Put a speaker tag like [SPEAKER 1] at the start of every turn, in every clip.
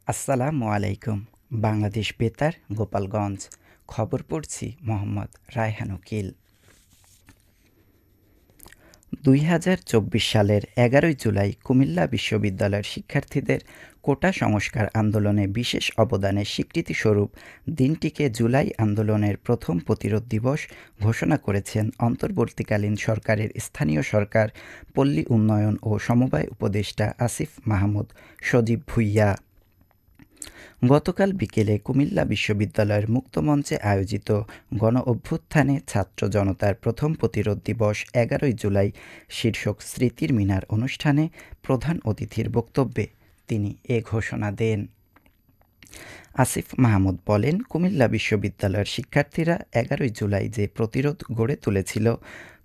[SPEAKER 1] আসসালামু আলাইকুম। বাংলাদেশ বেতার, গোপালগঞ্জ। খবর পড়ছি মোহাম্মদ রায়হান উকিল। ২০২৪ সালের ১১ জুলাই কুমিল্লা বিশ্ববিদ্যালয়ের শিক্ষার্থীদের কোটা সংস্কার আন্দোলনে বিশেষ অবদানের স্বীকৃতিস্বরূপ দিনটিকে জুলাই আন্দোলনের প্রথম প্রতিরোধ দিবস ঘোষণা করেছেন অন্তর্বর্তীকালীন সরকারের স্থানীয় সরকার, পল্লী উন্নয়ন ও সমবায় উপদেষ্টা আসিফ মাহমুদ সজীব ভুঁইয়া। গতকাল বিকেলে কুমিল্লা বিশ্ববিদ্যালয়ের মুক্তমঞ্চে আয়োজিত গণ-অভ্যুত্থানে ছাত্র জনতার প্রথম প্রতিরোধ দিবস ১১ জুলাই শীর্ষক স্মৃতির মিনার অনুষ্ঠানে প্রধান অতিথির বক্তব্যে তিনি এ ঘোষণা দেন। আসিফ মাহমুদ বলেন, কুমিল্লা বিশ্ববিদ্যালয়ের শিক্ষার্থীরা ১১ জুলাই যে প্রতিরোধ গড়ে তুলেছিল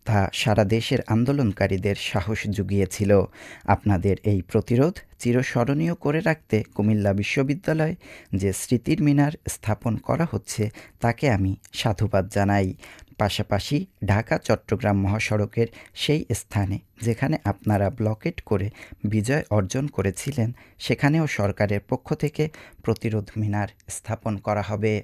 [SPEAKER 1] তা সারা দেশের আন্দোলনকারীদের সাহস জুগিয়েছিল। আপনাদের এই প্রতিরোধ চিরস্মরণীয় করে রাখতে কুমিল্লা বিশ্ববিদ্যালয়ে যে স্মৃতির মিনার স্থাপন করা হচ্ছে তাকে আমি সাধুবাদ জানাই। পাশাপাশি ঢাকা-চট্টগ্রাম মহাসড়কের সেই স্থানে যেখানে আপনারা ব্লকেড করে বিজয় অর্জন করেছিলেন, সেখানেও সরকারের পক্ষ থেকে প্রতিরোধ মিনার স্থাপন করা হবে।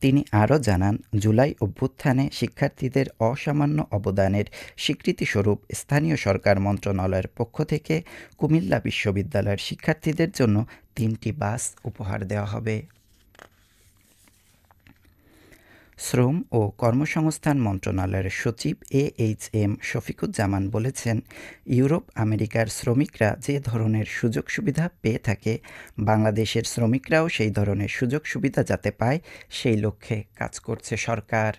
[SPEAKER 1] তিনি আরও জানান, জুলাই অভ্যুত্থানে শিক্ষার্থীদের অসামান্য অবদানের স্বীকৃতিস্বরূপ স্থানীয় সরকার মন্ত্রণালয়ের পক্ষ থেকে কুমিল্লা বিশ্ববিদ্যালয়ের শিক্ষার্থীদের জন্য ৩টি বাস উপহার দেওয়া হবে। শ্রম ও কর্মসংস্থান মন্ত্রণালয়ের সচিব এএইচএম শফিকুজ্জামান বলেছেন, ইউরোপ আমেরিকার শ্রমিকরা যে ধরনের সুযোগ সুবিধা পেয়ে থাকে, বাংলাদেশের শ্রমিকরাও সেই ধরনের সুযোগ সুবিধা যাতে পায় সেই লক্ষ্যে কাজ করছে সরকার।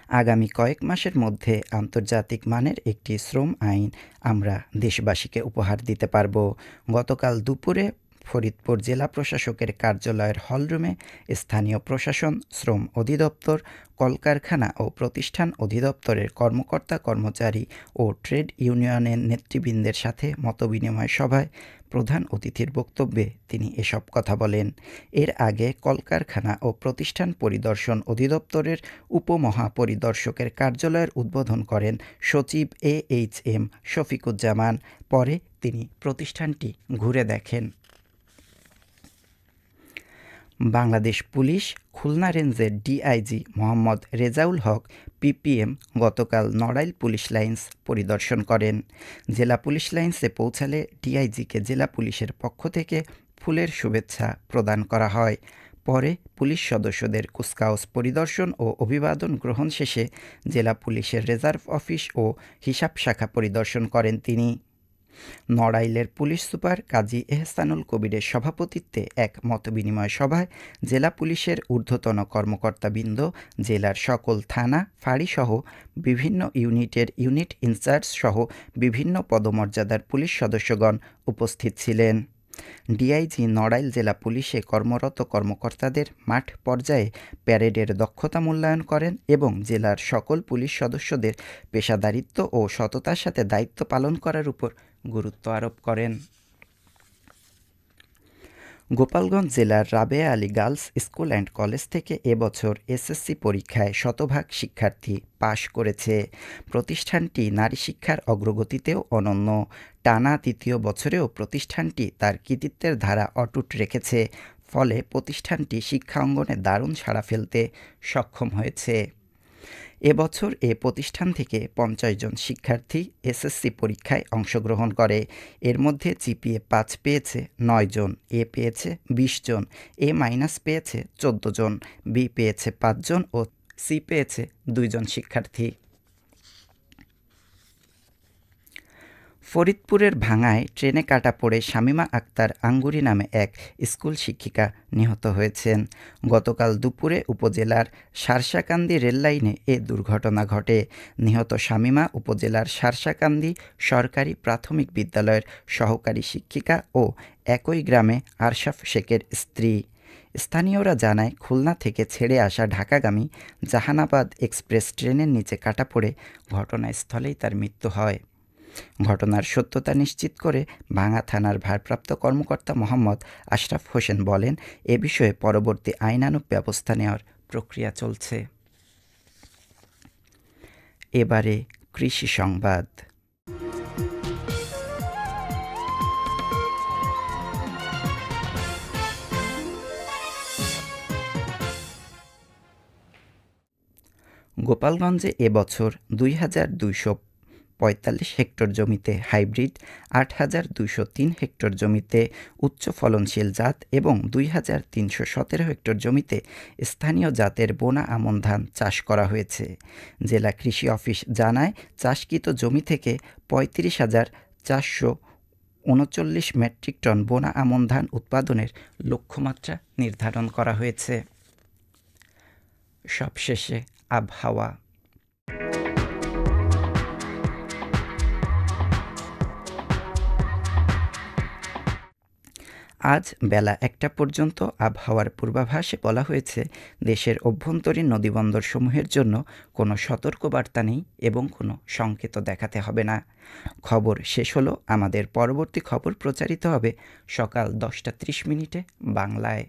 [SPEAKER 1] আগামী কয়েক মাসের মধ্যে আন্তর্জাতিক মানের একটি শ্রম আইন আমরা দেশবাসীকে উপহার দিতে পারব। গতকাল দুপুরে ফরিদপুর জেলা প্রশাসকের কার্যালয়ের হলরুমে স্থানীয় প্রশাসন, শ্রম অধিদপ্তর, কলকারখানা ও প্রতিষ্ঠান অধিদপ্তরের কর্মকর্তা কর্মচারী ও ট্রেড ইউনিয়নের নেতৃবৃন্দের সাথে মতবিনিময় সভায় প্রধান অতিথির বক্তব্যে তিনি এসব কথা বলেন। এর আগে কলকারখানা ও প্রতিষ্ঠান পরিদর্শন অধিদপ্তরের উপমহাপরিদর্শকের কার্যালয়ের উদ্বোধন করেন সচিব এএইচএম শফিকুজ্জামান। পরে তিনি প্রতিষ্ঠানটি ঘুরে দেখেন। বাংলাদেশ পুলিশ খুলনা রেঞ্জের ডিআইজি মোহাম্মদ রেজাউল হক পিপিএম গতকাল নড়াইল পুলিশ লাইনস পরিদর্শন করেন। জেলা পুলিশ লাইনসে পৌঁছালে ডিআইজিকে জেলা পুলিশের পক্ষ থেকে ফুলের শুভেচ্ছা প্রদান করা হয়। পরে পুলিশ সদস্যদের কুচকাওয়াজ পরিদর্শন ও অভিবাদন গ্রহণ শেষে জেলা পুলিশের রিজার্ভ অফিস ও হিসাব শাখা পরিদর্শন করেন তিনি। নড়াইলের পুলিশ সুপার কাজী এহসানুল কবিরের সভাপতিত্বে এক মতবিনিময় সভায় জেলা পুলিশের ঊর্ধ্বতন কর্মকর্তাবৃন্দ, জেলার সকল থানা, ফাঁড়িসহ বিভিন্ন ইউনিটের ইউনিট ইনচার্জ সহ বিভিন্ন পদমর্যাদার পুলিশ সদস্যগণ উপস্থিত ছিলেন। ডিআইজি নড়াইল জেলা পুলিশে কর্মরত কর্মকর্তাদের মাঠ পর্যায়ে প্যারেডের দক্ষতা মূল্যায়ন করেন এবং জেলার সকল পুলিশ সদস্যদের পেশাদারিত্ব ও সততার সাথে দায়িত্ব পালন করার উপর গুরুত্ব আরোপ করেন। গোপালগঞ্জ জেলার Rabeya Ali girls school and college থেকে এবছর এসএসসি পরীক্ষায় শতভাগ শিক্ষার্থী পাশ করেছে। প্রতিষ্ঠানটি নারী শিক্ষার অগ্রগতিতেও অনন্য। টানা তৃতীয় বছরেও প্রতিষ্ঠানটি তার কৃতিত্বের ধারা অটুট রেখেছে। ফলে প্রতিষ্ঠানটি শিক্ষা অঙ্গনে দারুণ সাড়া ফেলতে সক্ষম হয়েছে। এবছর এ প্রতিষ্ঠান থেকে ৫০ জন শিক্ষার্থী এসএসসি পরীক্ষায় অংশগ্রহণ করে। এর মধ্যে জিপিএ ৫ পেয়েছে ৯ জন, এ পেয়েছে ২০ জন, এ মাইনাস পেয়েছে ১৪ জন, বি পেয়েছে ৫ জন ও সি পেয়েছে ২ জন শিক্ষার্থী। ফরিদপুরের ভাঙায় ট্রেনে কাটা পড়ে শামীমা আক্তার আঙ্গুরি নামে এক স্কুল শিক্ষিকা নিহত হয়েছেন। গতকাল দুপুরে উপজেলার সারসাকান্দি রেললাইনে এ দুর্ঘটনা ঘটে। নিহত শামীমা উপজেলার সারসাকান্দি সরকারি প্রাথমিক বিদ্যালয়ের সহকারী শিক্ষিকা ও একই গ্রামে আরশাফ শেখের স্ত্রী। স্থানীয়রা জানায়, খুলনা থেকে ছেড়ে আসা ঢাকাগামী জাহানাবাদ এক্সপ্রেস ট্রেনের নিচে কাটা পড়ে ঘটনাস্থলেই তার মৃত্যু হয়। ঘটনার সত্যতা নিশ্চিত করে ভাঙা থানার ভারপ্রাপ্ত কর্মকর্তা মোহাম্মদ আশরাফ হোসেন বলেন, এ বিষয়ে পরবর্তী আইনানুগ ব্যবস্থা নেওয়ার প্রক্রিয়া চলছে। এবারে কৃষি সংবাদ। গোপালগঞ্জে এবছর ২,২৪৫ হেক্টর জমিতে হাইব্রিড, ৮,২০৩ হেক্টর জমিতে উচ্চ ফলনশীল জাত এবং ২,৩১৭ হেক্টর জমিতে স্থানীয় জাতের বোনা আমন ধান চাষ করা হয়েছে। জেলা কৃষি অফিস জানায়, চাষকৃত জমি থেকে ৩৫,৪৩৯ মেট্রিক টন বোনা আমন ধান উৎপাদনের লক্ষ্যমাত্রা নির্ধারণ করা হয়েছে। সবশেষে আবহাওয়া। আজ বেলা ১টা পর্যন্ত আবহাওয়ার পূর্বাভাসে বলা হয়েছে, দেশের অভ্যন্তরীণ নদীবন্দরসমূহের জন্য কোনো সতর্কবার্তা নেই এবং কোনো সংকেত দেখাতে হবে না। খবর শেষ হলো। আমাদের পরবর্তী খবর প্রচারিত হবে সকাল ১০টা ৩০ মিনিটে বাংলায়।